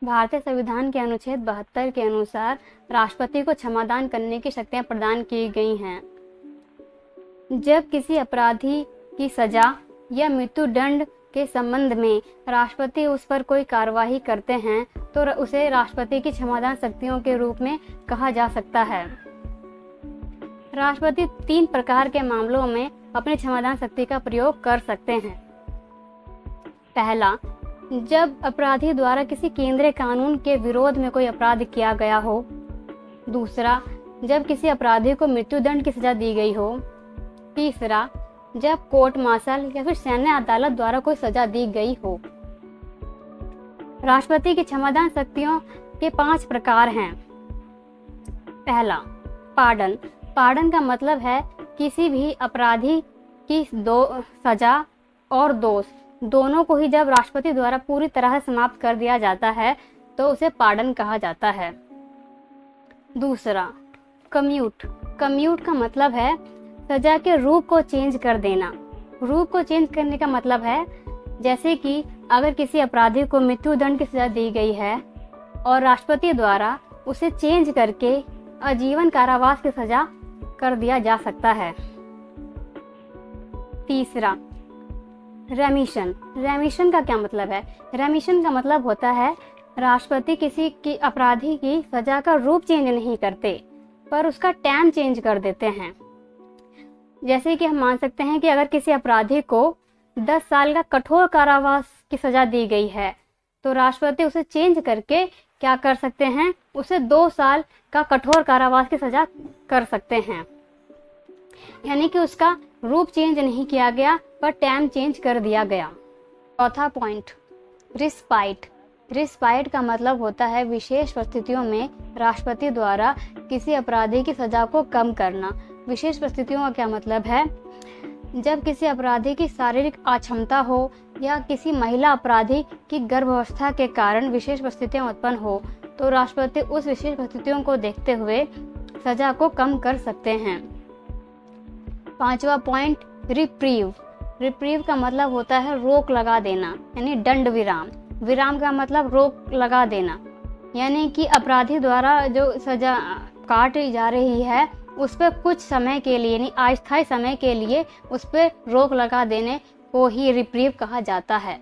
भारतीय संविधान के अनुच्छेद 72 के अनुसार राष्ट्रपति को क्षमादान करने की शक्तियां प्रदान की गई हैं। जब किसी अपराधी की सजा या मृत्यु दंड के संबंध में राष्ट्रपति उस पर कोई कार्यवाही करते हैं तो उसे राष्ट्रपति की क्षमादान शक्तियों के रूप में कहा जा सकता है। राष्ट्रपति 3 प्रकार के मामलों में अपनी क्षमादान शक्ति का प्रयोग कर सकते हैं। पहला, जब अपराधी द्वारा किसी केंद्रीय कानून के विरोध में कोई अपराध किया गया हो। दूसरा, जब किसी अपराधी को मृत्युदंड की सजा दी गई हो। तीसरा, जब कोर्ट मार्शल या फिर सैन्य अदालत द्वारा कोई सजा दी गई हो। राष्ट्रपति की क्षमादान शक्तियों के 5 प्रकार हैं। पहला, पार्डन। पार्डन का मतलब है किसी भी अपराधी की सजा और दोष दोनों को ही जब राष्ट्रपति द्वारा पूरी तरह से समाप्त कर दिया जाता है तो उसे पार्डन कहा जाता है। दूसरा, कम्यूट। कम्यूट का मतलब है सजा के रूप को चेंज कर देना। रूप को चेंज करने का मतलब है जैसे कि अगर किसी अपराधी को मृत्युदंड की सजा दी गई है और राष्ट्रपति द्वारा उसे चेंज करके आजीवन कारावास की सजा कर दिया जा सकता है। तीसरा, रेमिशन। रेमिशन का क्या मतलब है? रेमिशन का मतलब होता है राष्ट्रपति किसी की अपराधी की सजा का रूप चेंज नहीं करते पर उसका टाइम चेंज कर देते हैं। जैसे कि हम मान सकते हैं कि अगर किसी अपराधी को 10 साल का कठोर कारावास की सजा दी गई है तो राष्ट्रपति उसे चेंज करके क्या कर सकते हैं, उसे 2 साल का कठोर कारावास की सजा कर सकते हैं। यानी कि उसका रूप चेंज नहीं किया गया पर टाइम चेंज कर दिया गया। चौथा पॉइंट, रिस्पाइट। रिस्पाइट का मतलब होता है विशेष परिस्थितियों में राष्ट्रपति द्वारा किसी अपराधी की सजा को कम करना। विशेष परिस्थितियों का क्या मतलब है? जब किसी अपराधी की शारीरिक अक्षमता हो या किसी महिला अपराधी की गर्भावस्था के कारण विशेष परिस्थितियां उत्पन्न हो तो राष्ट्रपति उस विशेष परिस्थितियों को देखते हुए सजा को कम कर सकते हैं। 5वां पॉइंट, रिप्रीव। रिप्रीव का मतलब होता है रोक लगा देना यानी दंड विराम। विराम का मतलब रोक लगा देना यानी कि अपराधी द्वारा जो सजा काटी जा रही है उस पर कुछ समय के लिए यानी अस्थायी समय के लिए उस पर रोक लगा देने को ही रिप्रीव कहा जाता है।